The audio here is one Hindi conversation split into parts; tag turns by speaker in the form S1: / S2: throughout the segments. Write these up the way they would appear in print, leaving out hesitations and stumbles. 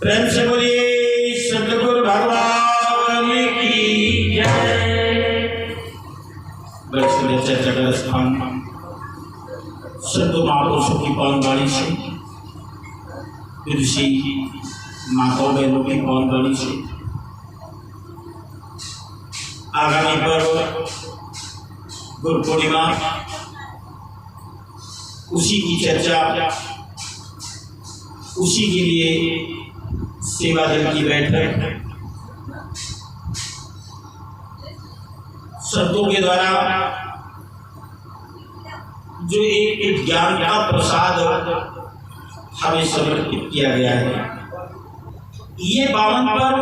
S1: प्रेम से बोलिए सतगुरु भगवान की जय। चर्चा स्थान संतो महापुरुषों की पावनवाणी से, ऋषि माताओं बहनों की पावनवाणी से आगामी पर्व गुरु पूर्णिमा, उसी की चर्चा, उसी के लिए सेवा दल की बैठक संतों के द्वारा जो एक ज्ञान का प्रसाद हमें समर्पित किया गया है। ये पावन पर्व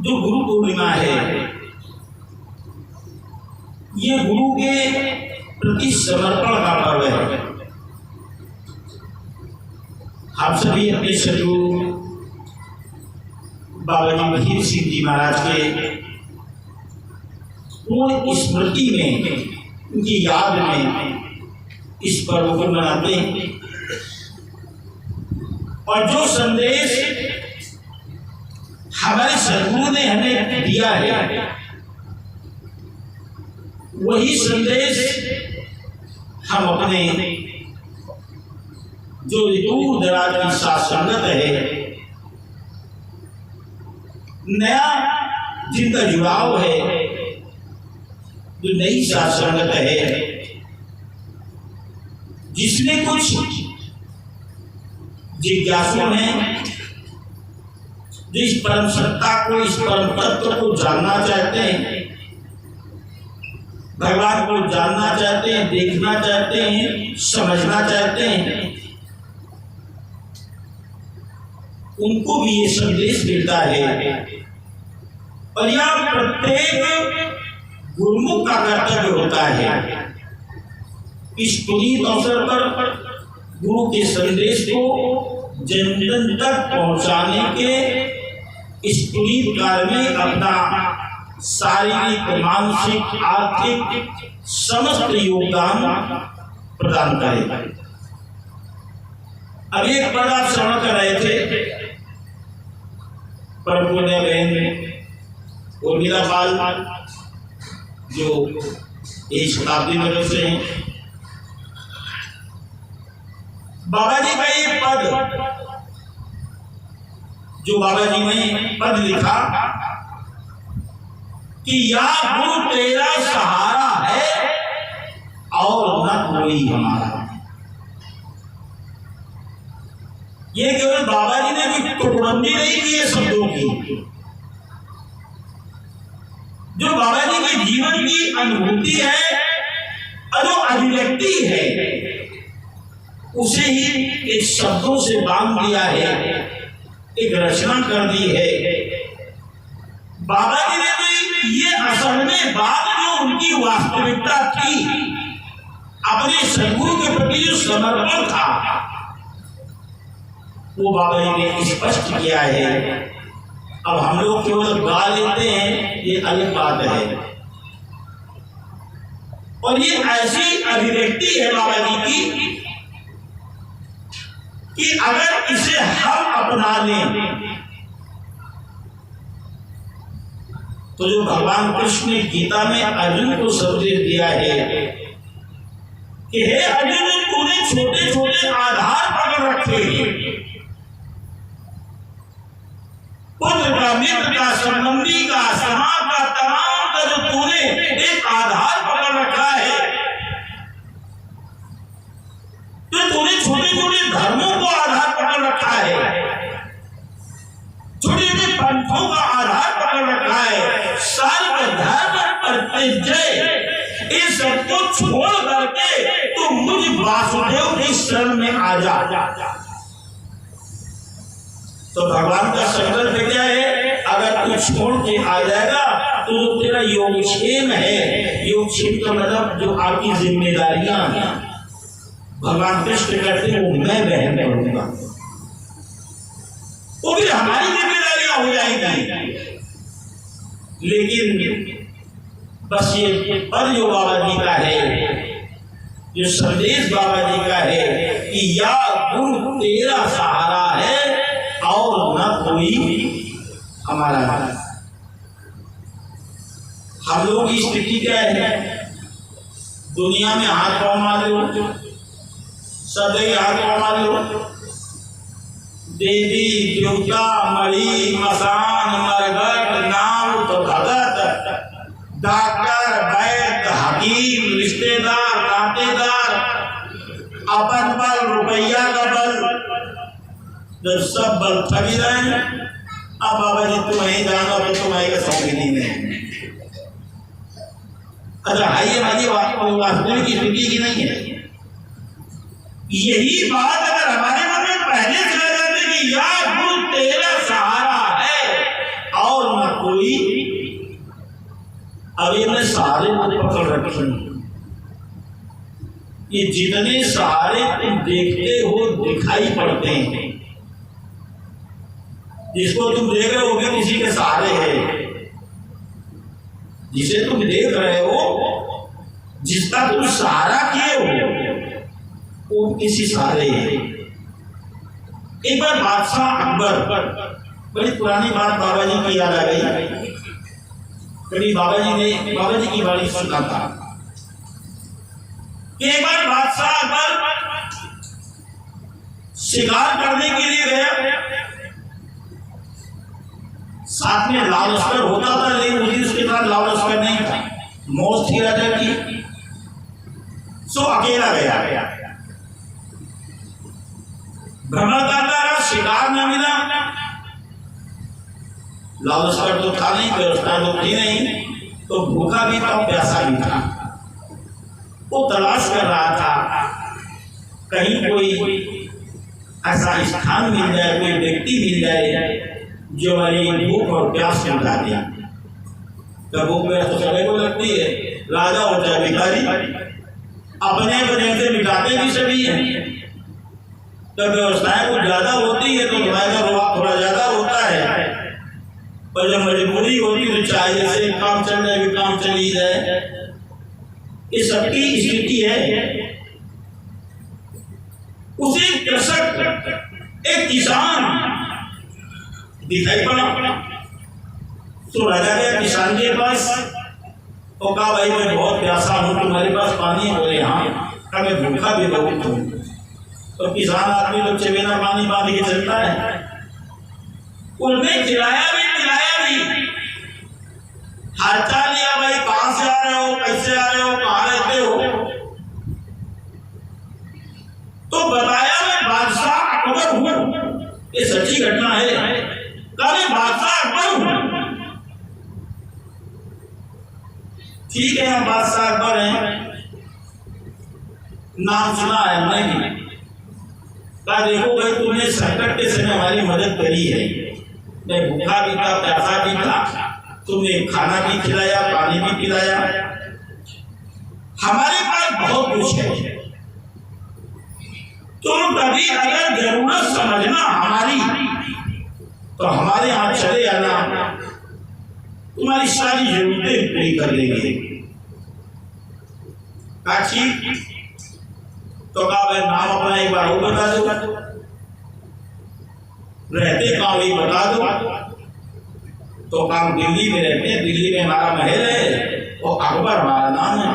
S1: जो गुरु पूर्णिमा है, ये गुरु के प्रति समर्पण का पर्व है। हम सभी अपने सदगुरु बाबा जी महीर सिंह जी महाराज के पूर्ण स्मृति में, उनकी याद में इस पर्व को मनाते हैं। और जो संदेश हमारे सदगुरु ने हमें दिया है, वही संदेश हम अपने जो दूर दराज की साथ संगत है, नया जिनका जुड़ाव है, जो नई साथ संगत है, जिसमें कुछ जिज्ञासु हैं, जो इस परम सत्ता को, इस परम तत्व को जानना चाहते हैं, भगवान को जानना चाहते हैं, देखना चाहते हैं, समझना चाहते हैं, उनको भी ये संदेश मिलता है। और यह प्रत्येक गुरुमुख का कर्तव्य होता है इस पुनीत अवसर पर गुरु के संदेश को जन जन तक पहुंचाने के इस पुनीत कार्य में अपना शारीरिक, मानसिक, आर्थिक समस्त योगदान प्रदान करें। अब एक पद आप श्रवण कर रहे थे, परम पुण्य बहन उर्मिला पाल जो एक शताब्दी नगर से हैं। बाबा जी का ये पद, जो बाबा जी ने पद लिखा कि या गुरु तेरा सहारा है और न कोई हमारा। ये केवल बाबा जी ने भी टुकड़बंदी नहीं की है शब्दों की, जो बाबा जी के जीवन की अनुभूति है और जो अभिव्यक्ति है, उसे ही एक शब्दों से बांध दिया है, एक रचना कर दी है। बाबा जी ने तो ये असल में बात जो उनकी वास्तविकता थी, अपने सदगुरु के प्रति जो समर्पण था, वो बाबा जी ने स्पष्ट किया है। अब हम लोग केवल गा लेते हैं, ये अलग बात है। और ये ऐसी अभिव्यक्ति है बाबा जी की कि अगर इसे हम अपना लें तो जो भगवान कृष्ण ने गीता में अर्जुन को संदेश दिया है कि हे अर्जुन, तूने छोटे छोटे आधार पकड़ रखे हैं, पुत्र का, मित्र का, संबंधी का, समाज का, तमाम का जो तूने एक आधार पकड़ रखा है, तो तूने छोटे छोटे धर्मों को आधार पकड़ रखा है, छोटे छोटे पंथों का आधार पकड़ रखा है, सर्व धर्म परित्यज्य, इस सबको छोड़ करके तू मुझ वासुदेव की शरण में आ जा। तो भगवान का संकल्प क्या है? अगर तू छोड़ के आ जाएगा तो जो तेरा योगक्षेम है, योगक्षेम का मतलब जो आपकी जिम्मेदारियां भगवान कृष्ण करते हैं, वो मैं वहन करूंगा, वो भी हमारी जिम्मेदारियां हो जाएंगी। लेकिन बस ये पद जो बाबा जी का है, जो संदेश बाबा जी का है कि या गुरु तेरा सहारा है कोई हमारा है। हम लोगों की स्थिति क्या है? दुनिया में हाथ पाँव मार लो, सदैव हाथ पाँव मार लो, देवी देवता मरी मसान मरघट नाम तो भगत, डॉक्टर वैद्य हकीम रिश्तेदार नातेदार, अपन बल रुपया का बल, जब सब बल थकी रहे। अब बाबा जी तुम वहीं जानो, तो तुम आएगा समझने में। अच्छा आइए बाजी वास्तविक स्थिति की नहीं है। यही बात अगर हमारे मन में पहले से आ जाती कि यार गुरु तेरा सहारा है और न कोई, अब ये मैं सारे पकड़ रखे, ये जितने सारे तुम देखते हो दिखाई पड़ते हैं, जिसको तुम देख रहे हो किसी के सहारे है, जिसे तुम देख रहे हो, जिसका तुम सहारा किए हो, वो किसी सहारे है। एक बार बादशाह अकबर, बड़ी पुरानी बात बाबा जी की याद आ गई। कभी बाबा जी की बाणी सुना था कि एक बार बादशाह अकबर शिकार करने के लिए गया, साथ में लाल लश्कर होता था, लेकिन उसके साथ लाल लश्कर नहीं था, मौज थी राजा की, सो अकेला गया। भ्रमण करता रहा, शिकार न मिला, लाल लश्कर तो था नहीं, व्यवस्था तो थी नहीं, तो भूखा भी था प्यासा भी था। वो तलाश कर रहा था कहीं कोई ऐसा स्थान मिल जाए, कोई व्यक्ति मिल जाए जो हमारी भूख और प्यास मिटा दिया। तो भूख प्यास तो सभी को लगती है, राजा हो चाहे भिखारी, अपने वजह से मिटाते भी सभी हैं। जब व्यवस्थाएं कुछ ज्यादा होती है तो तुम्हारा रुआ थोड़ा ज्यादा होता है, पर जब मजबूरी होती है तो चाहे जैसे काम चल जाए भी काम चली जाए। ये सबकी स्थिति है। उसे कृषक, एक किसान दिखाई पड़ा, तो राजा गया किसान के पास और कहा भाई मैं बहुत प्यासा हूँ, तुम्हारे पास पानी है? बोले हाँ। कहा मैं भूखा भी बहुत हूँ। तो किसान आदमी लोग चबेना पानी बांध के चलता है, उसने खिलाया भी पिलाया भी, हालचाल लिया, भाई कहाँ से आ रहे हो, कैसे आ रहे हो, कहाँ रहते हो, तो बताया मैं बादशाह अकबर हूँ। ये सच्ची घटना है। कभी बादशाह अकबर हूं। ठीक है हम बादशाह अकबर हैं, नाम सुना है नहीं। कहा देखो भाई तुमने संकट के समय हमारी मदद करी है, मैं भूखा भी था प्यासा भी था, तुमने खाना भी खिलाया पानी भी पिलाया, हमारे पास बहुत कुछ है। तुम कभी अगर जरूरत समझना हमारी तो हमारे यहाँ चले आना, तुम्हारी सारी जरूरतें पूरी कर लेंगे। ठीक, तो कहा भाई नाम अपना एक बार वो बता दो, रहते कहाँ वही बता दो। तो काम दिल्ली में रहते हैं, दिल्ली में हमारा महल है और अकबर हमारा नाम है।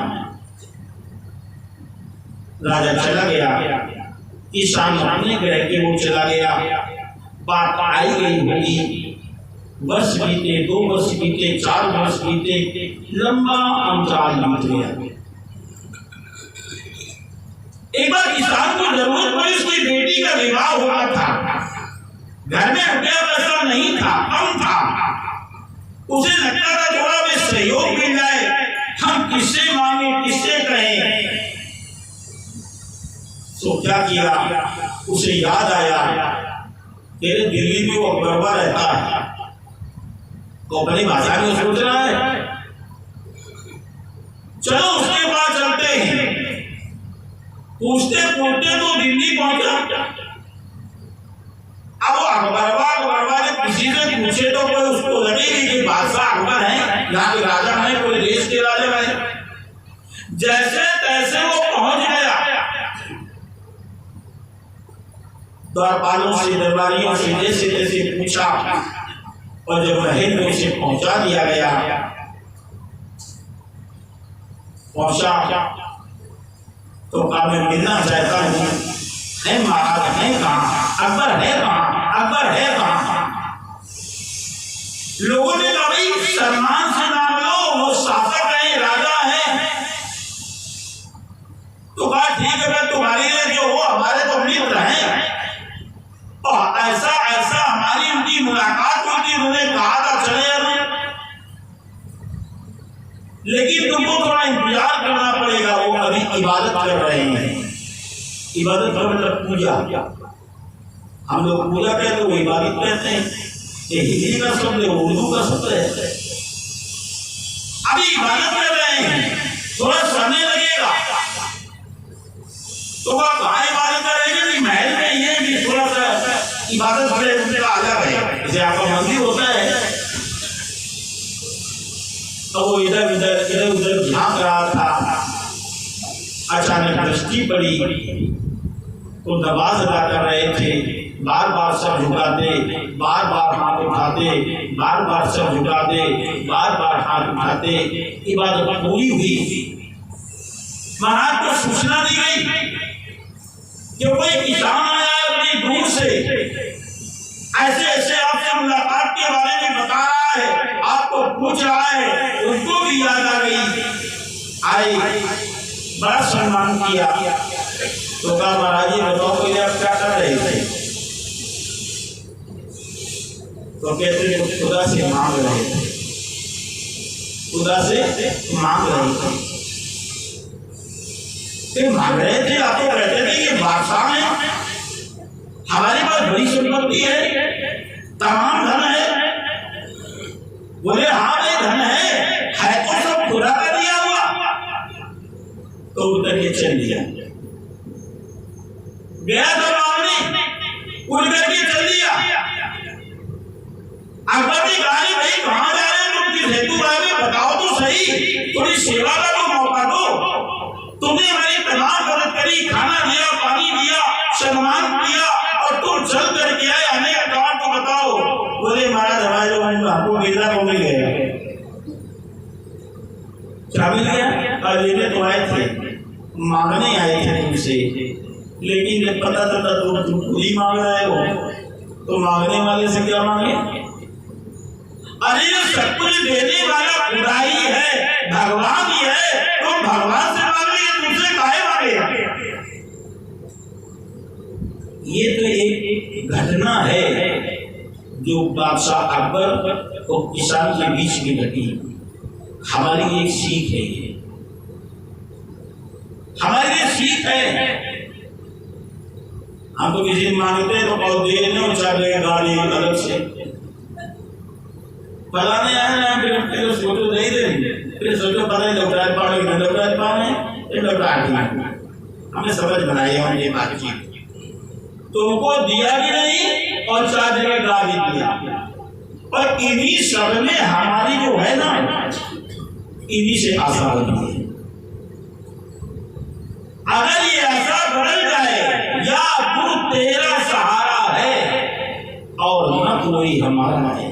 S1: राजा चला गया, किसान अपने ग्रह के वो चला गया। बात आई गई होगी, वर्ष बीते, 2 वर्ष बीते, 4 वर्ष बीते, लंबा अंतराल बीत गया। एक बार किसान को जरूरत पड़ी, उसकी बेटी का विवाह हुआ था, घर में रुपया पैसा नहीं था, कम था, उसे लगता था थोड़ा भी सहयोग मिल जाए, हम किससे मांगे किससे कहें। तो क्या किया, उसे याद आया तेरे दिल्ली में वो अकबरवा रहता है, तो अपनी भाषा में सोच रहा है चलो उसके पास चलते हैं। पूछते पूछते तो दिल्ली पहुंचा। अब वो अकबरवा ने किसी से पूछे तो कोई उसको लगेगी कि बादशाह अकबर है, यहाँ के राजा है, कोई देश के राजा है। जैसे तैसे वो पहुंच गया द्वारपालों से, दरबारियों से जैसे तैसे पूछा, और जब महेंद्र उसे पहुंचा दिया गया, पहुंचा तो कहा मैं मिलना चाहता हूँ। है महाराज, है कहाँ? अकबर है कहाँ? अकबर है कहाँ? लोगों ने कहा भाई सम्मान से नाम लो, वो शासक है, राजा है। तो कहा ठीक है, तुम्हारी लिए जो हो, हमारे तो मित्र हैं, और ऐसा ऐसा हमारी उनकी मुलाकात हुई थी, उन्होंने कहा था चले जाना, लेकिन तुमको थोड़ा इंतजार करना पड़ेगा। वो अभी इबादत कर रहे हैं। इबादत का मतलब पूजा। हम लोग पूजा कहते, वो इबादत कहते हैं। ये हिंदी का शब्द है, उर्दू का शब्द है। अभी इबादत कर रहे हैं, थोड़ा समय लगेगा। तो वह कहाँ इबादत करेंगे? कि महल में ये भी थोड़ा सा इबादत करे, उनका आजा है। जैसे आपका मंदिर होता है, तो वो इधर उधर झांक रहा था, अचानक दृष्टि पड़ी, तो नमाज अदा कर रहे थे, बार बार सब झुकाते, बार बार हाथ उठाते, बार बार सब झुकाते, बार बार हाथ उठाते, इबादत पूरी हुई। महाराज को सूचना दी गई कि कोई किसान आया है बड़ी दूर से, ऐसे ऐसे आपसे मुलाकात के बारे में बता रहा है, आपको पूछ रहा है। उनको भी याद आ गई, आई, बड़ा सम्मान किया। तो कहा महाराज जी बताओ पहले आप क्या कर रहे थे? तो कहते थे खुदा से मांग रहे थे, खुदा से मांग रहे थे। मांग रहे थे, आप तो कहते थे कि बादशाह है, हमारे पास बड़ी संपत्ति है, तमाम धन है। बोले हाँ भाई धन है तो सब खुदा का दिया हुआ। तो उतर के चल दिया, गया था मांगने, उड़ करके चल दिया। अकबर ने कहा भाई कहाँ जा रहे हैं तुम? किस हेतु आए हैं? बताओ तो सही, थोड़ी सेवा का तो मौका दो। तुमने हमारी तमाम मदद करी, खाना दिया, पानी दिया, सम्मान किया, और तुम चल करके आए, हमें कारण तो बताओ। बोले महाराज हमारे हमको मिलना को मिल गया। क्या मिल गया? लेने तो आए थे, मांगने आए थे तुमसे, लेकिन जब पता चलता तुम खुद ही मांग रहे हो, तो मांगने वाले से क्या मांगे? अरे ये सब कुछ देने वाला खुदा ही है, भगवान ही है, तुम भगवान से मांगे, तुमसे काहे मांगे? ये तो एक घटना है जो बादशाह अकबर और किसान के बीच में घटी। हमारी एक सीख है, ये हमारी ये सीख है। हम तो किसी मांगते हैं तो बहुत देर में चाहे गाड़ी अलग से फलाने आए ना, फिर सोचो नहीं देंगे, फिर सोचो पता लौटाए पाने लौटाए पाने लौटा हमें समझ बनाई है ये बातचीत। तुमको दिया भी नहीं और 4 जगह गा भी दिया, और इन्हीं सब में हमारी जो है ना, इन्हीं से आशा होती है। अगर ये आशा बदल जाए, या तू तेरा सहारा है और न कोई हमारा है,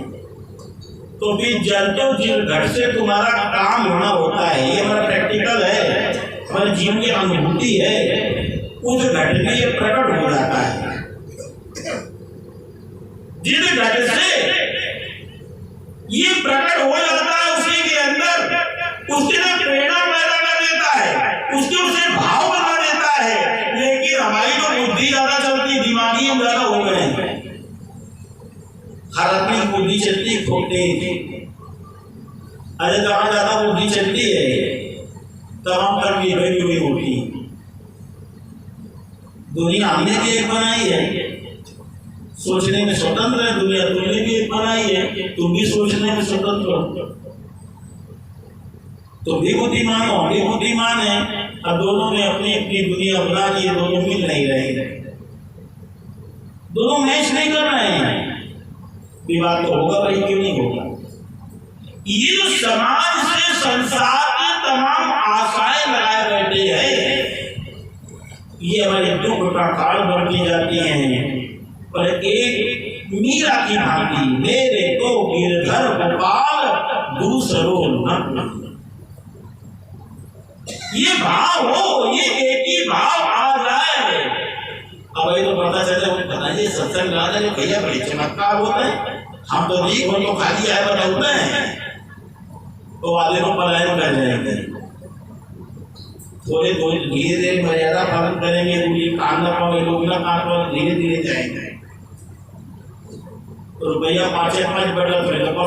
S1: तो फिर जलतो जिल घट से तुम्हारा काम होना होता है। ये हमारा प्रैक्टिकल है, हमारे जीवन की अनुभूति है। उस घट में ये प्रकट हो जाता है। जिस घट से ये प्रकट हो जाता है, उसी के अंदर उसके लिए प्रेरणा पैदा कर देता है, उसके उसे भाव बना देता है। लेकिन हमारी तो बुद्धि ज्यादा चलती, दिमागी हम ज्यादा हो गए हैं। हर आदमी की बुद्धि चलती खोटे, अरे जहां ज्यादा बुद्धि चलती है तमाम कर्म निर्भर हुई होती। दुनिया हमने भी एक बनाई है, सोचने में स्वतंत्र है। दुनिया तुमने भी एक बनाई है, तुम भी सोचने में स्वतंत्र हो। तुम भी बुद्धिमान हो, हम भी बुद्धिमान है। अब दोनों ने अपनी अपनी दुनिया बना ली है, दोनों मिल नहीं रहे, दोनों मैच नहीं कर रहे हैं। विवाद तो होगा भाई, क्यों नहीं होगा? ये जो समाज से संसार की तमाम आशाएं लगाए बैठे हैं, ये हमारे दुख का कारण बनती जाती हैं। पर एक मीरा की भांति मेरे तो गिरधर गोपाल दूसरो न। ये भाव हो, ये एक ही भाव आ जाए। अब ये तो पता चले बताइए सत्संग राजा जो भैया बड़े चमत्कार होते हैं, हम तो नहीं हो तो खाली आए बनाते हैं तो वाले को पलायन कर जाएंगे। थोड़े थोड़े धीरे धीरे मर्यादा पालन करेंगे, कान न पाओ लोग ना कान पाओ, धीरे धीरे जाएंगे। तो रुपया 5 बढ़ तो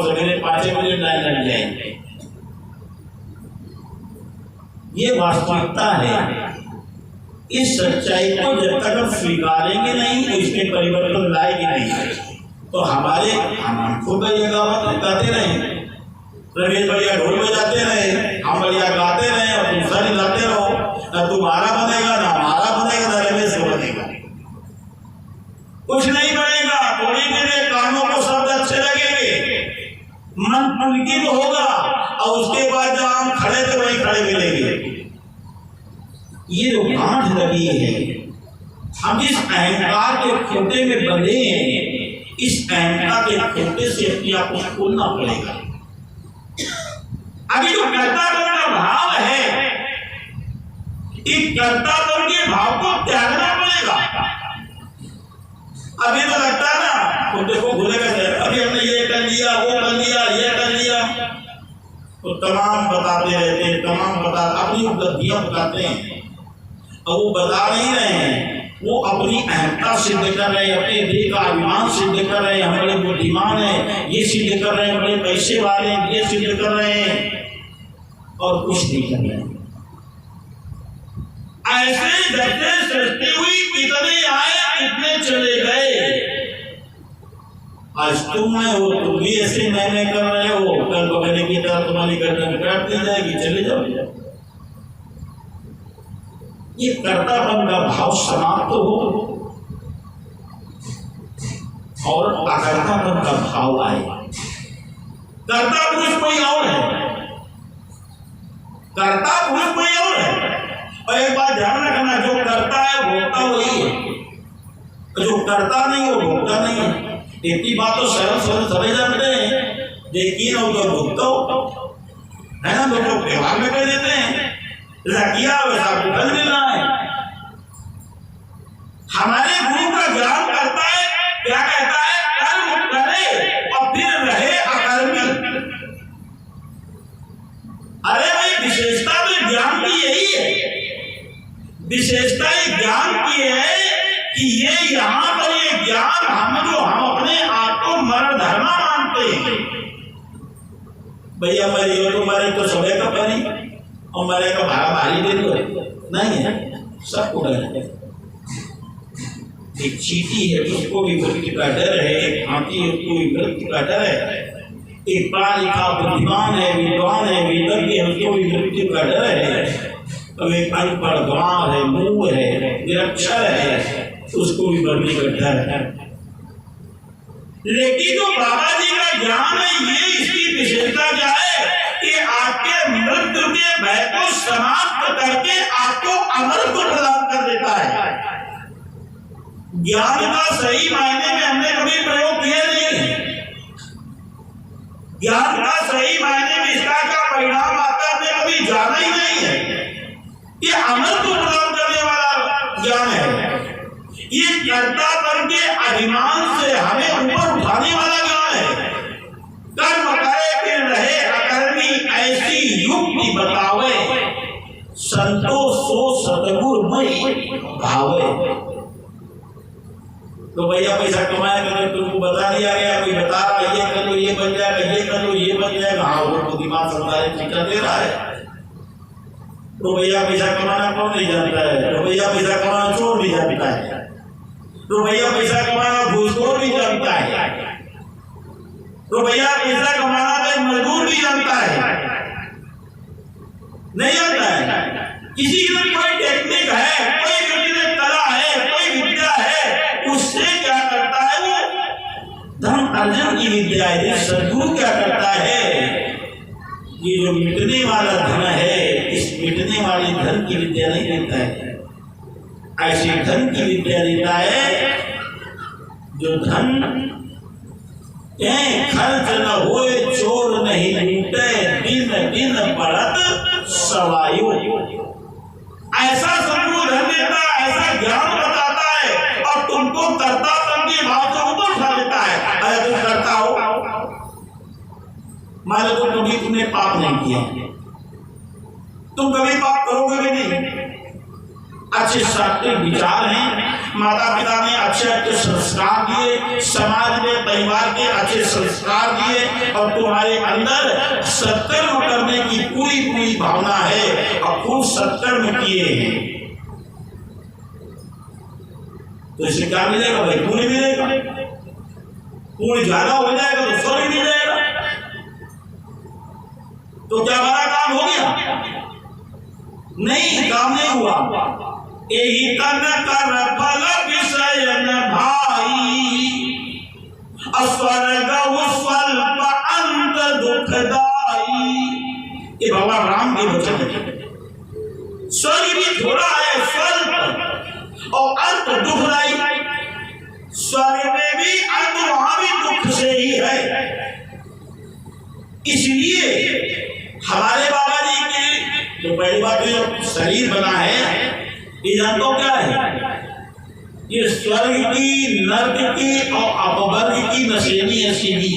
S1: सवेरे 5 बजे लाइन लग जाएंगे। ये वास्तविकता है। इस सच्चाई को जब तक हम स्वीकारेंगे नहीं तो इसमें परिवर्तन लाएगी नहीं। तो हमारे हम खुद ये गाते रहे, रमेश बढ़िया ढोल बजाते रहे, हम बढ़िया गाते रहे और दूसरा नहीं गाते रहो, ना तुम्हारा बनेगा ना हमारा बनेगा ना रमेश का बनेगा, कुछ नहीं बनेगा। थोड़ी देर कानों को शब्द अच्छे लगेंगे, मन पुलकित होगा और उसके बाद जब हम खड़े थे वही खड़े मिलेंगे। ये जो गांठ लगी है, हम इस अहंकार के खूंटे में बंधे हैं, इस अहंकार के खूंटे से अपने आप को खोलना पड़ेगा। अभी जो कर्तापन का भाव है, इस कर्तापन के भाव को त्यागना पड़ेगा। अभी तो लगता है ना, तो देखो भूलेगा अभी हमने ये कर लिया, वो कर लिया, ये कर लिया, तो तमाम बताते रहते हैं, तमाम बता अपनी उपलब्धियां बताते हैं और वो बता नहीं रहे हैं, वो अपनी अहंता सिद्ध कर रहे हैं, अपने देह का अभिमान सिद्ध कर रहे हैं, हम बड़े बुद्धिमान हैं ये सिद्ध कर रहे हैं, बड़े पैसे वाले हैं ये सिद्ध कर रहे हैं और कुछ नहीं कर रहे हैं। ऐसे घटने सृष्टि हुई, कितने आए कितने चले गए। आज तुम में हो, तुम भी ऐसे मैंने कर रहे हो, कल बगने की तरह तुम्हारी गर्दन काट दी जाएगी, चले जाओ। ये कर्तापन का भाव समाप्त हो और अकर्तापन का भाव आए। कर्ता पुरुष कोई और है, कर्ता पुरुष कोई और है। और एक बात ध्यान रखना, जो करता है भोगता वही है, जो करता नहीं वो भोगता नहीं है। इतनी बात तो सरल सरल समझ जाते हैं, लेकिन वो तो भोगता है ना, लोग व्यवहार में कर देते हैं, किया वैसा फल मिल रहा है। हमारे गुरु का ज्ञान करता है, क्या कहता है, कर्म करे और फिर रहे अकर्मी। अरे भाई विशेषता तो ज्ञान की यही है, विशेषता ज्ञान की है कि ये यहाँ पर ये ज्ञान हम अपने आप को मर धर्मा मानते हैं। भैया मरी तो मरे तो समय का परी और मरे का भाड़ा भारी दे दो, नहीं है, सबको डर है। एक चींटी है उसको भी मृत्यु का डर है, एक हाथी है उसको भी मृत्यु का डर है, एक पढ़ा लिखा बुद्धिमान है, विद्वान है, विज्ञ है, उसको भी मृत्यु का डर है। अब एक अनपढ़ गंवार है, मूढ़ है, निरक्षर है, उसको भी मरने का डर है। लेकिन जो बाबा जी का ज्ञान है, ये इसकी विशेषता क्या है कि आपके मृत्यु के भय को समाप्त करके आपको अमरत्व प्रदान कर देता है। ज्ञान का सही मायने में हमने कभी प्रयोग किया नहीं है। ज्ञान का सही मायने में इसका क्या परिणाम आता है हमने कभी जाना ही नहीं है। ये अमरत्व प्रदान करने वाला ज्ञान है, ये कर्तापन के अभिमान से हमें ऊपर उठाने वाला ज्ञान है। कर्म करे फिर रहे अकर्मी, ऐसी युक्ति बतावे, संतोष सो सतगुरमय भावे। तो भैया पैसा कमाया करो, तुमको बता दिया गया, कोई बता रहा ये कर लो ये बन जाएगा, ये कर लो ये बन जाएगा, हाँ वो दिमाग सरकारी टीका दे रहा है। तो भैया पैसा कमाना कौन नहीं जानता है, तो भैया पैसा कमाना चोर भी जानता है, तो भैया पैसा कमाना घूसखोर भी जानता है, तो भैया पैसा कमाना तो मजदूर भी जानता है, नहीं जानता है। किसी की कोई टेक्निक है, कोई व्यक्ति कला है, कोई विद्या है, उससे क्या करता है वो धन अर्जन की विद्या है। सदगुरु क्या करता है, ये जो मिटने वाला धन है, इस मिटने वाले धन की विद्या नहीं देता है, ऐसे धन की विद्या देता है जो धन खर्च न होए चोर नहीं लूटे, दिन दिन बढ़त सवायु। ऐसा सबको धन देता है, ऐसा ज्ञान बताता है और तुमको करता समझे भाव से ऊपर उठा देता है। अगर तुम करता हो, मान लो कभी तुमने पाप नहीं किया, तुम कभी पाप करोगे भी नहीं। अच्छे सात्विक विचार हैं, माता पिता ने अच्छे अच्छे संस्कार दिए, समाज में परिवार के अच्छे संस्कार दिए और तुम्हारे अंदर सत्कर्म करने की पूरी पूरी भावना है और खूब सत्कर्म किए हैं, तो इसे क्या मिलेगा भाई? पुण्य मिलेगा। पुण्य ज्यादा हो जाएगा तो स्वर्ग मिल जाएगा। तो क्या बड़ा काम हो गया? नहीं, काम नहीं हुआ। यही तन कर फल विषय न भाई, अस्वर्ग स्वल्प अंत दुखदाई। ये भगवान राम के वचन है। स्वर्ग भी थोड़ा है, स्वल्प, और अंत दुखदाई। स्वर्ग में भी अंत वहां भी दुख से ही है। इसलिए हमारे बाबा जी के जो पहली बात जो शरीर बना है, ये जानते क्या है? ये स्वर्ग की, नर्क की और अपवर्ग की नशेनी है। सीढ़ी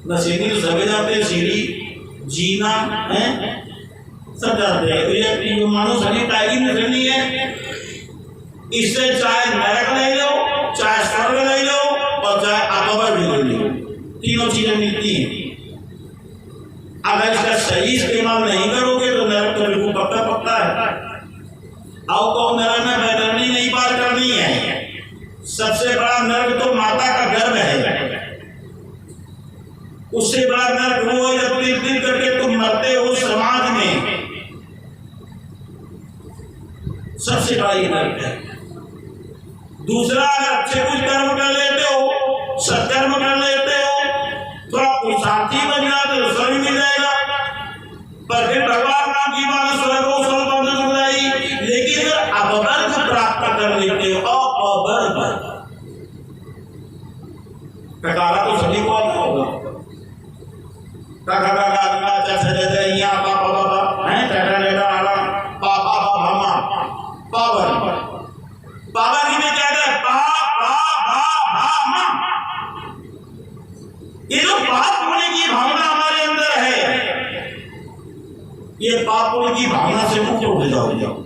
S1: नशेनी तो सभी जानते हैं, सीढ़ी जीना है सब जानते हैं। ये मानो शरीर टाइगी नशेनी है। इससे चाहे नरक ले लो, चाहे स्वर्ग ले लो और चाहे अपवर्ग ले लो, तीनों चीजें मिलती हैं। अगर इसका सही इस्तेमाल नहीं करोगे तो नरक तो बिल्कुल पक्का पक्का है। और तो नरक में बैतरनी नहीं पार करनी है। सबसे बड़ा नरक तो माता का गर्भ है। उससे बड़ा नरक वो है जब दिन दिन करके तुम मरते हो समाज में, सबसे बड़ा ये नरक है। दूसरा, अगर अच्छे कुछ कर्म कर लेते हो, सत्कर्म कर लेते हो, थोड़ा पुरुषार्थी बन जाते हो, स्वर्ग मिल जाएगा। पर फिर भगवान राम की बात स्वर्ग हो, स्वर्ग लेकिन अपवर्ग प्राप्त कर लेते हो। अपवर्ग ककारा तो सभी को आता होगा। काका काका काका चाचा चाचा यहाँ पापा पापा हैं, चाचा चाचा आला पापा पापा मामा पावर पावर की में क्या है? पा पा पा पा माँ। ये जो पाप होने की भावना हमारे अंदर है, ये पाप होने की भावना से मुक्त हो जाओ।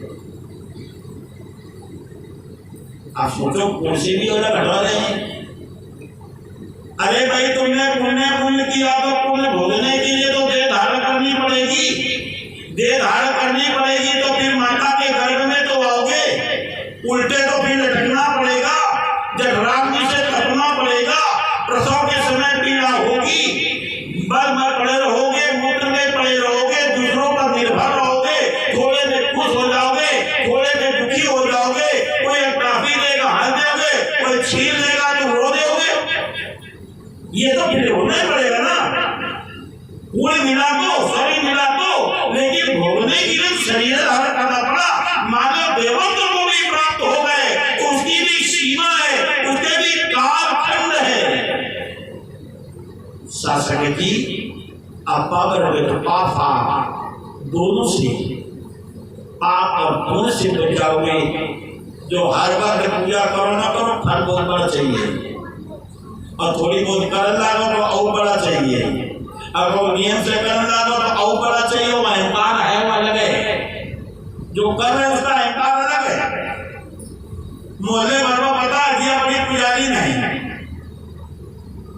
S1: आप सोचो कौन सी भी ओला घटवा रहे हैं। अरे भाई, तुमने पुण्य किया तो पुण्य भोगने के लिए तो देह धारण करनी पड़ेगी। देह धारण करनी पड़ेगी तो फिर माता के गर्भ में तो आओगे, उल्टे तो फिर लटकना पड़ेगा, जठराग्नि से तपना पड़ेगा, प्रसव के समय पीड़ा होगी, बल में पड़े रहोगे, मूत्र में पड़े रहोगे, दूसरों पर निर्भर रहोगे, थोड़े में खुश हो जाओगे, थोड़े में दुखी हो जाओगे। कोई काफी देगा हंस दोगे, कोई छीन लेगा तो रो दोगे। ये तो फिर होना ही पड़ेगा ना। पूरी मिला तो, शरीर मिला तो, लेकिन भोगने के लिए शरीर धारण करना पड़ा। मानव देवत्व को भी प्राप्त हो गए, उसकी भी सीमा है, उसके भी कालखंड है। शासक जी पापा दोनों से, पाप और पुण्य से बचाओगे। जो हर वक्त पूजा करो ना करो, फल बहुत बड़ा चाहिए, और थोड़ी बहुत करन लागो तो और बड़ा चाहिए। अगर नियम से करन लागो तो और बड़ा चाहिए। वो अहंकार है, वो अलग है। जो कर रहे उसका अहंकार अलग है। मोहल्ले भर में पता है दिया बड़ी पुजारी नहीं,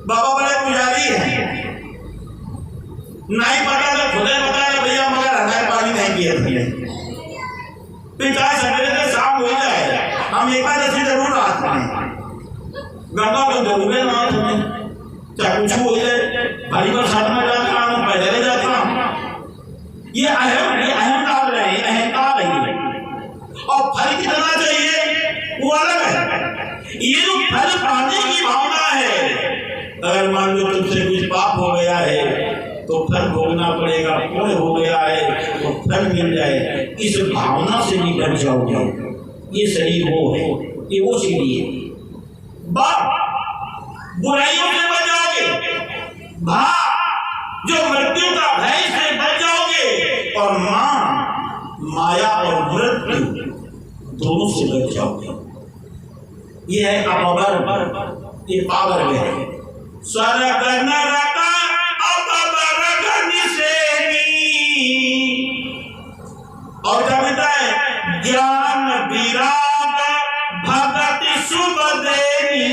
S1: बाबा बड़े पुजारी है, नहीं पता तो खुदे बताया भैया मगर हमारे पानी नहीं पिए थे। फिर चाहे सवेरे से शाम हो जाए, हम एकादशी जरूर रात में गंगा को जरूर नहा तुम्हें, चाहे कुछ हो जाए। भारी बरसात में जाता हूँ, पैदल जाता हूँ। ये अहंकार है, अहंकार है। और फल कितना चाहिए वो अलग है। ये जो फल पाने की भावना है, अगर मान लो तुमसे कुछ पाप हो गया है तो फल भोगना पड़ेगा, पुण्य हो गया है तो फल मिल जाए, इस भावना से भी बच जाओगे। ये शरीर वो है, ये वो सीढ़ी है। बुराइयों से बच जाओगे, भा जो मृत्यु का भय से बच जाओगे, और मां माया और मृत्यु दोनों से बच जाओगे। ये है अपवर, ये पावर है। स्वर्ग नरक अपवर निसेनी, और क्या कहता है, ज्ञान विराग भगति शुभ देनी।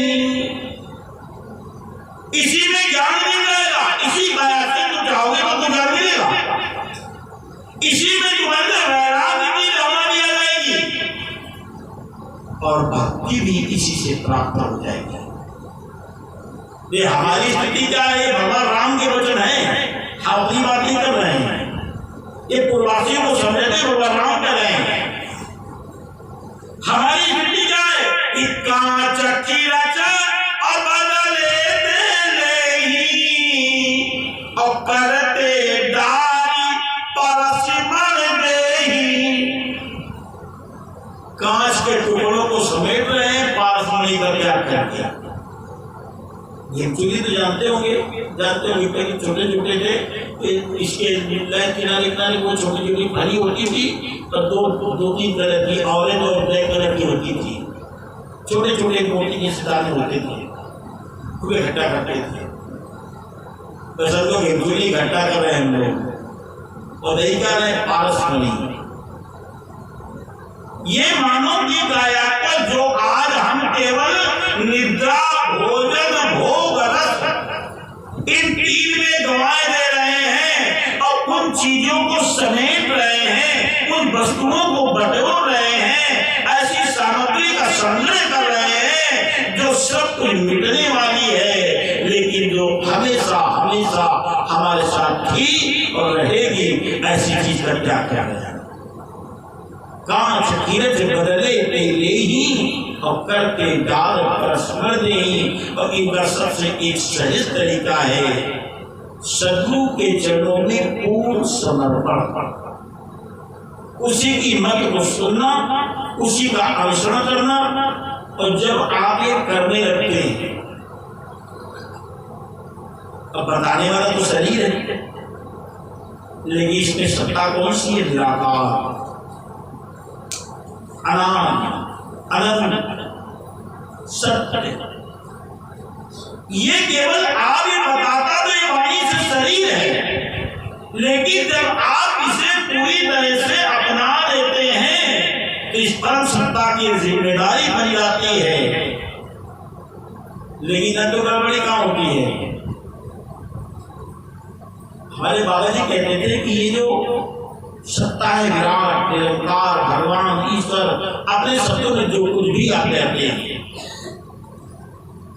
S1: इसी में ज्ञान मिल जाएगा, इसी माया से तुम चाहोगे तो तुम ज्ञान मिलेगा, इसी में तुम्हारे वैराग्य की जमा दिया जाएगी, और भक्ति भी इसी से प्राप्त हो जाएगी। ये हमारी स्थिति क्या है, भगवान राम के वचन है, हम अपनी बात नहीं कर रहे हैं, ये पूर्ववासियों को समझते भगवान राम कर रहे हैं। हमारी स्थिति क्या है, कांच की रचा और बदले दे ही, और करते डारी परसिमन दे ही। कांच के टुकड़ों को समेट रहे हैं, पारसमणि का त्याग कर दिया। घेमचुली तो जानते होंगे पहले छोटे छोटे थे, इसके किनारे किनारे वो छोटी छोटी फली होती थी, और दो तीन कलर की, ऑरेंज और ब्लैक कलर की होती थी, छोटे छोटे मोटी के सितारे होते थे, खूब इकट्ठा करते थे। तो सब लोग घेमचुली इकट्ठा कर रहे हैं हम लोग, और यही कह रहे हैं पारसमणि। ये मानो की काया को जो आज हम केवल निद्रा भोजन भोग रस इन तीन में गंवाए दे रहे हैं, और उन चीजों को समेट रहे हैं, उन वस्तुओं को बटोर रहे हैं, ऐसी सामग्री का संग्रह कर रहे हैं जो सब कुछ मिटने वाली है, लेकिन जो हमेशा हमेशा हमारे साथ थी और रहेगी, ऐसी चीज का त्याग किया गया। कांच कीरज बदले ले ही, और करके डाल परस्पर दे। और इनका सबसे एक सहज तरीका है सद्गुरु के चरणों में पूर्ण समर्पण, उसी की मत को सुनना, उसी का अनुसरण करना। और जब आप ये करने लगते हैं, अब बताने वाला तो शरीर है, लेकिन इसमें सत्ता कौन सी है, निराकार अनंत सत्य। ये केवल आप ये बताता तो ये वाणी से शरीर है, लेकिन जब आप इसे पूरी तरह से अपना लेते हैं तो इस परम सत्ता की जिम्मेदारी बन जाती है। लेकिन न तो गड़बड़ी कहाँ होती है। हमारे बाबा जी कहते थे कि ये जो सत्ता है, विराट निरंकार भगवान ईश्वर, अपने शब्दों में जो कुछ भी आप कहते हैं,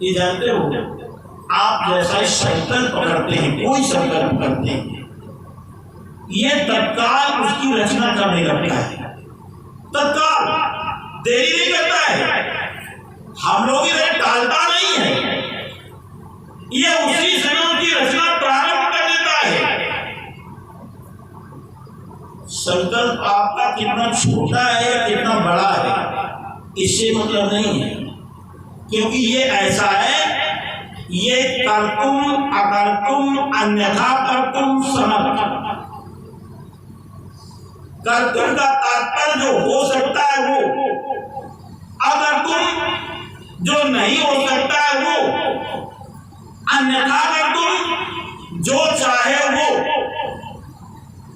S1: ये जानते हो, आप जैसा संकल्प पकड़ते हैं, कोई संकल्प करते हैं, ये तत्काल उसकी रचना करने लगता है, तत्काल देरी नहीं करता है। हम लोग इधर टालता नहीं है, ये उसी समय उसकी रचना प्रारंभ कर देता है। संकल्प आपका कितना छोटा है या कितना बड़ा है, इससे मतलब नहीं है, क्योंकि ये ऐसा है, ये कर्तुम अकर्तुम अन्यथा कर्तुम समर्थ। कर्तुम का तात्पर्य जो हो सकता है वो, अकर्तुम जो नहीं हो सकता है वो, अन्यथा कर्तुम जो चाहे वो,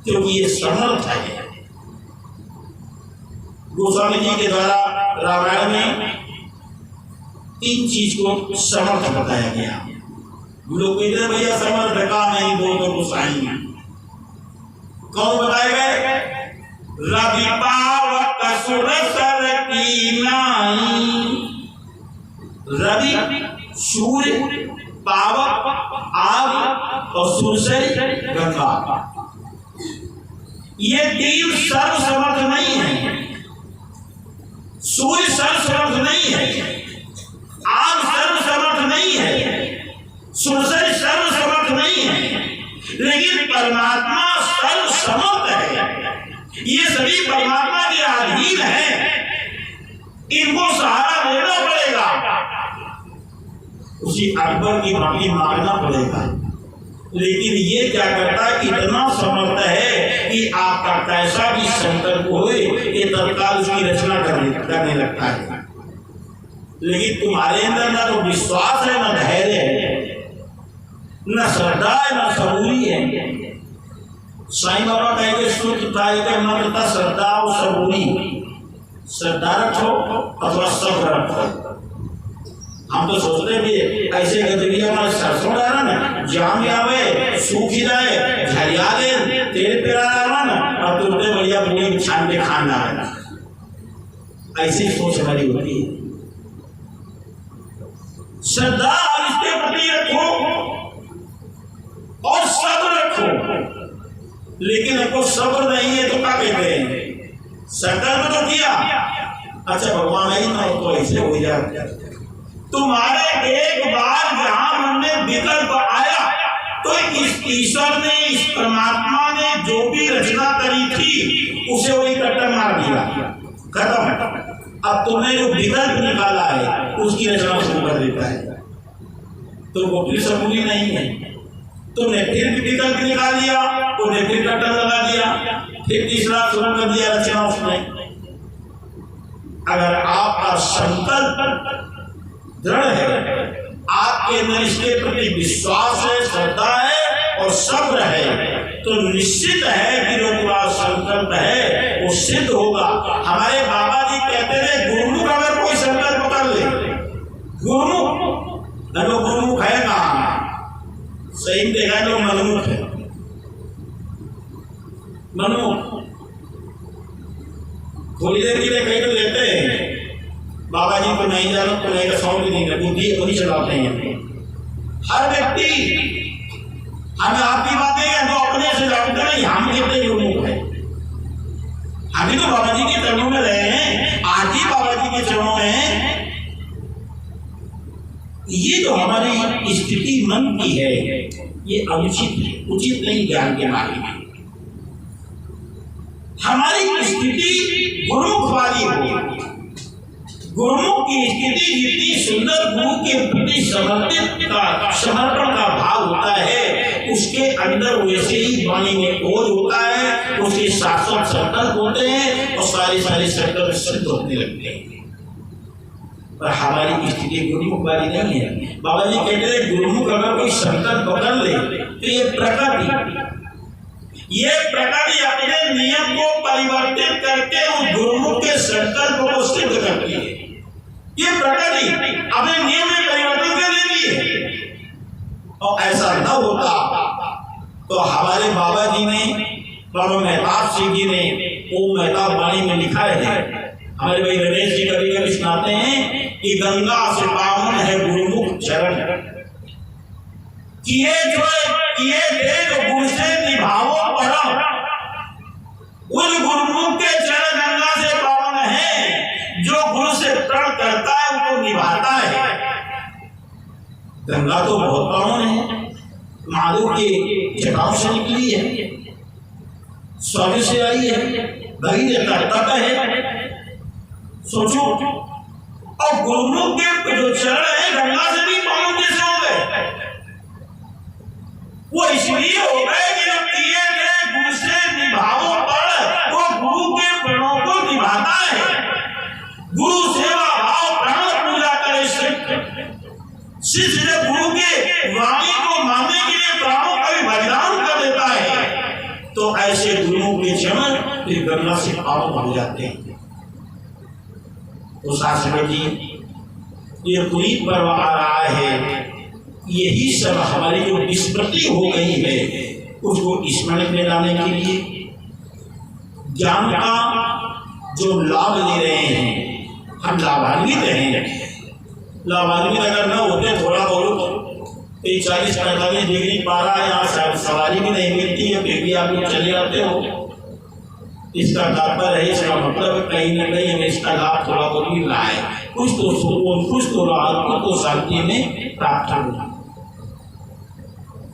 S1: क्योंकि ये समर्थ है। गोस्वामी जी के द्वारा रामायण में तीन चीज को समर्थ बताया गया। लोग कहते हैं भैया समर्थ का नहीं दो तो गोसाई, कौन बताए गए? रवि पावक सुर सर की नाई। रवि सूर्य, पावक आग, और सुरसरी गंगा, ये तीन सर्वसमर्थ नहीं है। सूर्य सर्वसमर्थ नहीं है, आग सर्वसमर्थ नहीं है, सुरसरी सर्वसमर्थ नहीं है, लेकिन परमात्मा सर्वसमर्थ है। ये सभी परमात्मा के अधीन है, इनको सहारा देना पड़ेगा। उसी अकबर की माफी मांगना पड़ेगा। लेकिन ये क्या करता है, इतना समर्थ है कि आपका कैसा भी संकल्प हो ये तत्काल उसकी रचना करने लगता है। लेकिन तुम्हारे अंदर ना तो विश्वास है, ना धैर्य है, न श्रद्धा है, न सबूरी है। साईं बाबा कहेंगे सूत्र था मंत्र श्रद्धा और सबूरी। श्रद्धा रखो अथवा सब्र रखो। हम तो सोचते भी ऐसे गजरिया में सरसों डाला ना, जाम आवे सूख ही जाए, झरिया दे तेल पेरा डाला ना, और तुरंत बढ़िया पूरी छान के खाना है। ऐसी सोच हमारी होती है। श्रद्धा इसके प्रति रखो और सब्र रखो। लेकिन आपको सब्र नहीं है तो क्या कहते हैं, संकल्प तो किया, अच्छा भगवान ही ना हो तो ऐसे हो जाए। तुम्हारे एक बार जहां मन में विकल्प आया तो इस ईश्वर ने, इस परमात्मा ने जो भी रचना करी थी उसे वही कट्टर मार दिया, खत्म। अब तुमने जो विकल्प निकाला है उसकी रचना शुरू कर देता है। तो वो फिर सबूरी नहीं है। तुमने फिर विकल्प निकाल लिया, तुमने फिर कट्टर लगा दिया, फिर तीसरा शुरू कर दिया रचना उसने। अगर आपका संकल्प दृढ़ है, आपके अंदर इसके प्रति विश्वास है, श्रद्धा है और सब्र है, तो निश्चित है कि जो तुम्हारा संकल्प है वो सिद्ध होगा। हमारे बाबा जी कहते थे गुरुमुख अगर कोई संकल्प कर ले, गुरुमुख तो गुरुमुख है कहाँ, सही देखा तो मनमुख है। मनमुख थोड़ी देर के लिए कहीं तो लेते हैं, बाबा जी को नहीं जानो तो नहीं, सौ भी नहीं, बुद्धि वही चलाते हैं। हर व्यक्ति हमें आपकी बातें हैं तो अपने से जानते नहीं, हम कितने गुरुमुख है। अभी तो बाबा जी के चरणों में रहे हैं, आज ही बाबा जी के चरणों में। ये तो हमारी स्थिति मन की है, ये अनुचित है, उचित नहीं ज्ञान के मार्ग में। हमारी स्थिति गुरुमुख वाली हो। गुरुमुख की स्थिति जितनी सुंदर, गुरु के प्रति समर्पण का भाव होता है, उसके अंदर वैसे ही वाणी में ओज होता है, उसके शाश्वत संकल्प होते हैं और सारे संकल्प सिद्ध होने लगते हैं। पर हमारी स्थिति गुरुमुख वाली नहीं है। बाबा जी कहते हैं गुरुमुख अगर कोई संकल्प पकड़ ले तो ये प्रकृति अपने नियम को परिवर्तित करके उस गुरुमुख के संकल्प को सिद्ध करती है। ये प्रकृति अपने नियम में परिवर्तन कर लेती है। और ऐसा न होता तो हमारे बाबा जी ने, बाबा मेहताब सिंह जी ने ओम मेहताब वाणी में लिखा है, हमारे भाई रमेश जी कभी कभी सुनाते हैं कि गंगा से पावन है गुरुमुख चरण, किए जो गुरु से निभाओ परम। उस गुरुमुख के चरण गंगा से पावन है, जो गुरु से प्रण करता है उनको निभाता है। गंगा तो बहुत पावन है, महादेव के जटाओं से निकली है, स्वर्ग से आई है, भगीरथ का तप है। सोचो, और गुरुमुख के जो चरण है गंगा से भी पावन कैसे हो गए? वो इसलिए हो गए कि जब किए गए गुरु से निभावों पर वो गुरु के प्रणों को निभाता है। गुरु सेवा भाव प्राण पूजा करे शिष्य जब गुरु के वाणी को मानने के लिए प्राणों का भी बलिदान कर देता है, तो ऐसे गुरुओं के चरण फिर गंगा से पावन हो जाते हैं। तो शास्त्री जी, ये पूरी पर्व आ रहा है, यही सब हमारी जो विस्मृति हो गई है उसको स्मरण में लाने के लिए, ज्ञान का जो लाभ ले रहे हैं हम लाभान्वित हैं। लाभान्वित अगर न होते, थोड़ा बहुत 40-45 डिग्री पारा यहाँ सवारी भी नहीं मिलती है, फिर भी आप लोग चले जाते हो। इसका तात्पर्य है, इसका मतलब कहीं न कहीं हमें इसका लाभ थोड़ा बहुत मिल रहा है, कुछ तो सुकून, कुछ तो राहत, कुछ तो शांति में प्राप्त हो।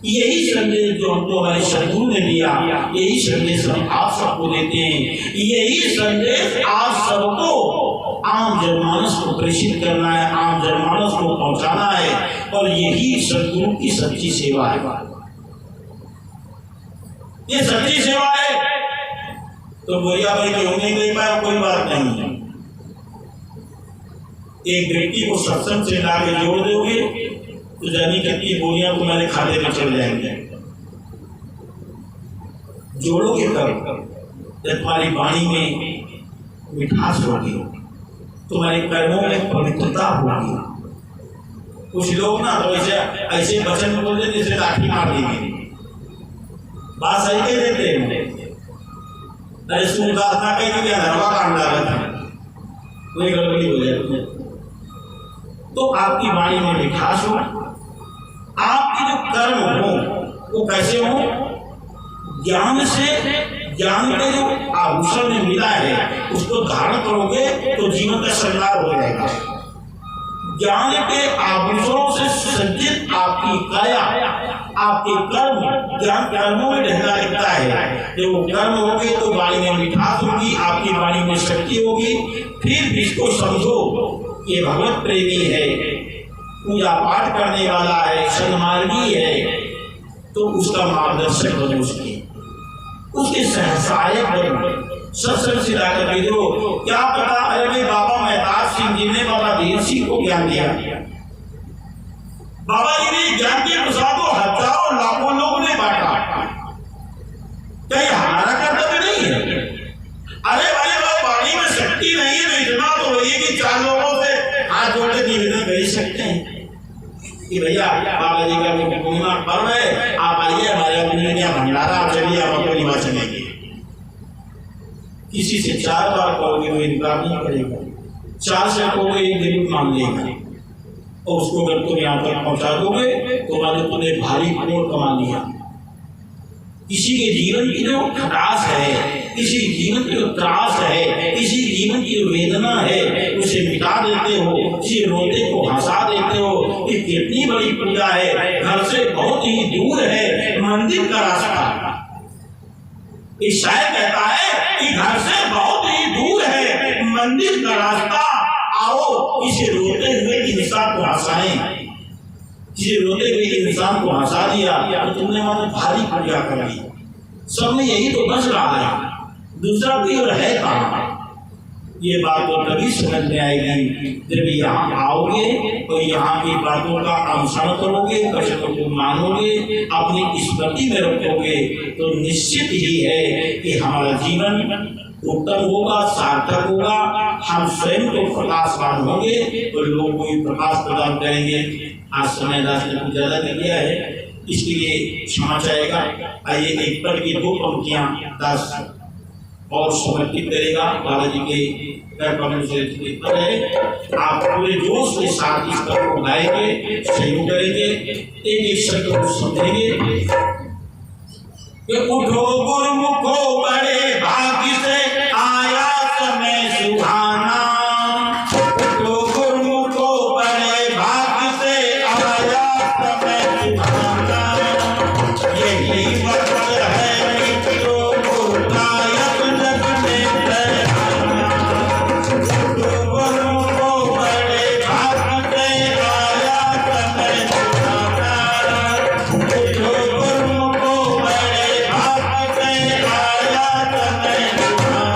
S1: यही संदेश जो हमको हमारे सदगुरु ने दिया, यही संदेश हम आप सबको देते हैं। यही संदेश आप सबको आम जनमानस को प्रेषित करना है, आम जनमानस को पहुंचाना है, और यही सदगुरु की सच्ची सेवा है। ये सच्ची सेवा है। तो बोरिया भाई क्यों नहीं दे पाया, कोई बात नहीं है। एक व्यक्ति को सत्संग से ला के जोड़ दोगे तो जानी कितनी बोरियां तुम्हारे खाते में चल जाएंगे। जोड़ोगे तब जब तुम्हारी वाणी में मिठास होगी, तुम्हारे कर्मों में पवित्रता होगी। कुछ लोग ना तो ऐसे वचन बोल देते जैसे लाठी मार देंगे, बात सही कह देते हैं। अरे सूरदास ना कहीं दिया धरवा कांड डाला था, कोई गड़बड़ी हो जाती है। तो आपकी वाणी में मिठास हो, आपके जो कर्म हो वो कैसे हो, ज्ञान से, ज्ञान के जो आभूषण में मिला है उसको धारण करोगे तो जीवन का श्रृंगार हो जाएगा। ज्ञान के आभूषणों से सज्जित आपकी काया, आपके कर्म ज्ञान कर्मों में ढहला दिखता है। जब वो कर्म होंगे तो वाणी में मिठास होगी, आपकी वाणी में शक्ति होगी। फिर इसको समझो ये भगवत प्रेमी है, पूजा पाठ करने वाला है, सन्मार्गी है, तो उसका मार्गदर्शक बनो, उसके सहायक बनो। सत्संग से लाकर दो। क्या पता अरे बाबा मेहताब सिंह जी ने बाबा धीर सिंह को ज्ञान दिया, बाबा जी ने ज्ञान के प्रसाद को हजारों लाखों लोगों ने बांटा। क्या ये हमारा कर्तव्य नहीं है? अरे भाई वाणी में शक्ति नहीं है तो इतना तो वही कि 4 लोगों से हाथ जोड़ के निवेदन कर सकते हैं कि भैया बाबा जी का पूर्णिमा पर्व है, आप आइए हमारे भंडारा, आप चलिए, आप अपने निवास चलेंगे। किसी से 4 बार कहोगे वो इनकार नहीं करेगा, 4 से कहोगे एक जरूर मान लेगा, और उसको अगर तुम यहाँ तक पहुंचा दोगे तो मान लो तुमने भारी पुण्य कमा लिया। किसी के जीवन की जो खटास है, किसी जीवन की जो त्रास है, किसी जीवन की जो वेदना है, उसे मिटा देते हो, किसी रोते को हंसा देते हो। ये कितनी बड़ी पूजा है। घर से बहुत ही दूर है मंदिर का रास्ता। शायद कहता है कि घर से बहुत ही दूर है मंदिर का रास्ता, आओ किसी रोते हुए इंसान को हंसाएं। किसी रोते हुए इंसान को हंसा दिया तो तुमने मानो भारी पूजा कर दी। सब में यही तो बच रहा है, दूसरा कोई और है कहाँ? ये बात तो तभी समझ में आएगी जब यहाँ आओगे तो यहाँ की बातों का अनुसरण करोगे, कष्टों को मानोगे, अपनी स्मृति में रखोगे, तो निश्चित ही है कि हमारा जीवन उत्तम होगा, सार्थक होगा। हम स्वयं को प्रकाशवान होंगे तो लोगों को प्रकाश प्रदान करेंगे। आज समय दास ने कुछ ज्यादा कर दिया है, इसके लिए क्षमा चाहेगा। आइए एक पद की 2 पंक्तियां दास और समर्पित करेगा बाबा जी के से। आप पूरे जोश के साथ इस पद को गाएंगे, सहयोग करेंगे, एक शब्द को समझेंगे। उठो गुरुमुखो बड़े भाग्य से आया समय सुहाना, उठो गुरुमुखो बड़े भाग्य से आया समय सुहाना। यही वक्त है मित्रों गुरुदायक जग में बहराना, उठो गुरुमुखो बड़े भाग्य से आया समय सुहाना, उठो गुरुमुखो बड़े भाग्य से आया समय सुहाना।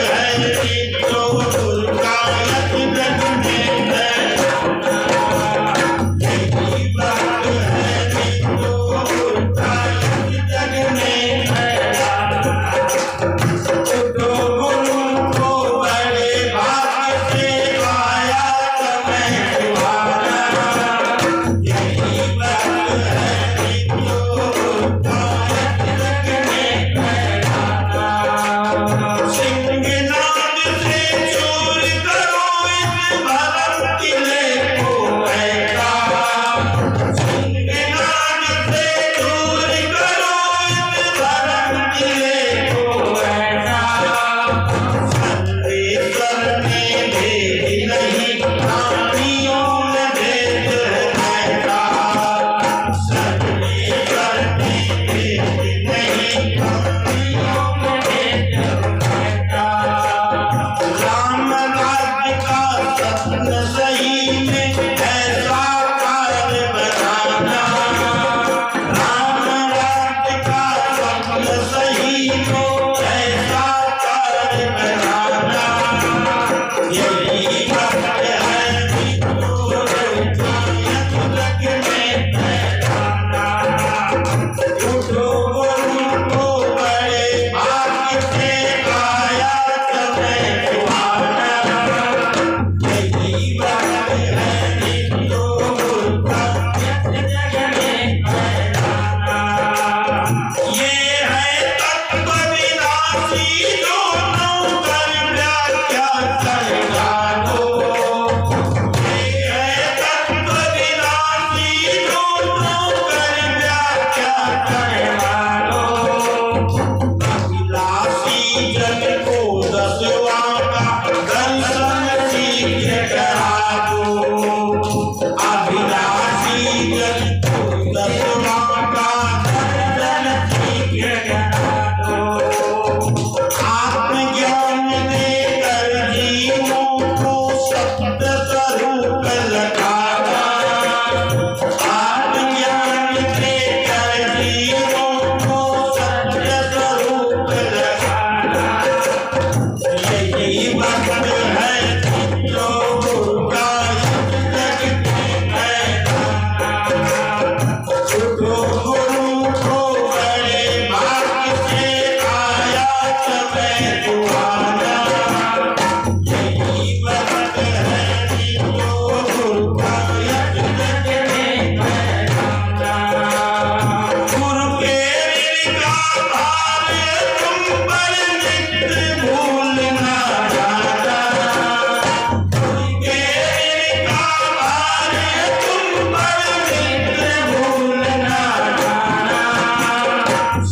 S1: है जो दुर्गा जग में है, यही बात है जो दुर्गा जग में है। तो गुरु को बड़े भाग से पाया समय तुम्हारा, यही बात है जो दुर्गा जग में है। सिंहनाद से चूर करो इस भरत किले को ऐसा, सिंहनाद से चूर करो इस भरत किले को ऐसा। संदेशर में भेद नहीं प्राणियों में भेद ऐसा, संदेशर में भेद नहीं प्राणियों में भेद ऐसा। राम राज्य का सपन सही में ऐसा कार्य बनाना, राम राज्य का सपन सही में ऐसा कार्य बनाना, यही बात है जो दुर्गा जग में फैलाना। उठो गुरु को बड़े भाग्य से आया समय तुम्हारा, यही बात है जो दुर्गा जग में फैलाना। ये है तत्व विनाशी दोनों कर व्याख्या करना दो, ये है तत्व विनाशी दोनों कर व्याख्या करना दो। अभिलाषी जन को दसवां का दर्शन शीघ्र करा दो, अभिलाषी जन को दसवां का दर्शन शीघ्र करा दो। आत्मज्ञान देकर जीवों को सप्त स्वरूप लगाना, आत्मज्ञान देकर जीवों को सप्त स्वरूप लगाना, यही बात है जो दुर्गा जग में फैलाना। उठो गुरु को बड़े भाग्य से आया समय तुम्हारा, यही बात है जो दुर्गा जग में फैलाना। गुरु के ऋण का भार तुम पर नित्य भूलना जाना, गुरु के ऋण का भार तुम पर नित्य भूलना जाना।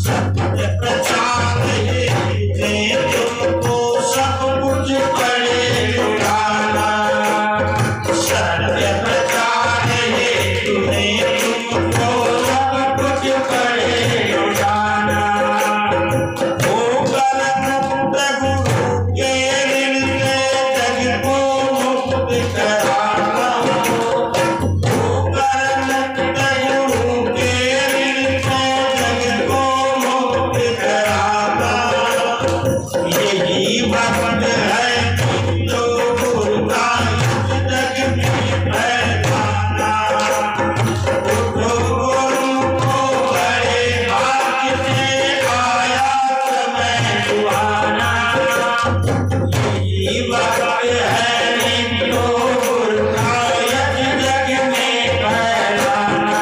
S1: सत्य प्रचार है तुमको सब कुछ पड़े लुटाना, सत्य प्रचार है तुम्हें तुमको सब कुछ पड़े लुटाना। होकर मुक्त गुरु के ऋण से जग को मुक्त कराना, होकर मुक्त गुरु के ऋण से जग को मुक्त कराना, यही बात है जो दुर्गा जग में फैलाना। उठो गुरु को बड़े भाग्य से आया समय तुम्हारा, यही बात है जो दुर्गा जग में फैलाना।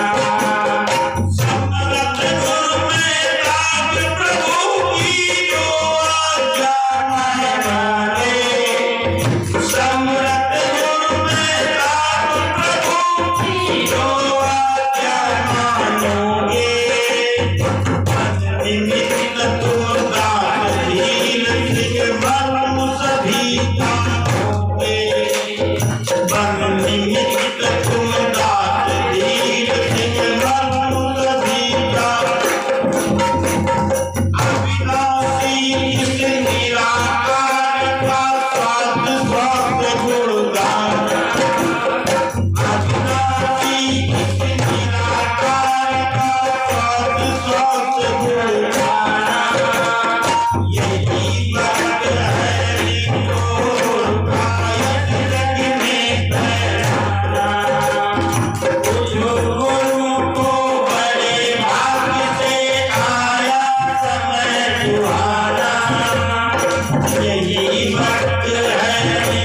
S1: समर्थ गुरु में राज प्रभु की जो आज्ञा माने, समर्थ गुरु में राज प्रभु की जो आज्ञा मानोगे, निमित्त तुम दान दीन सिख मर्म सभी का यही वक्त है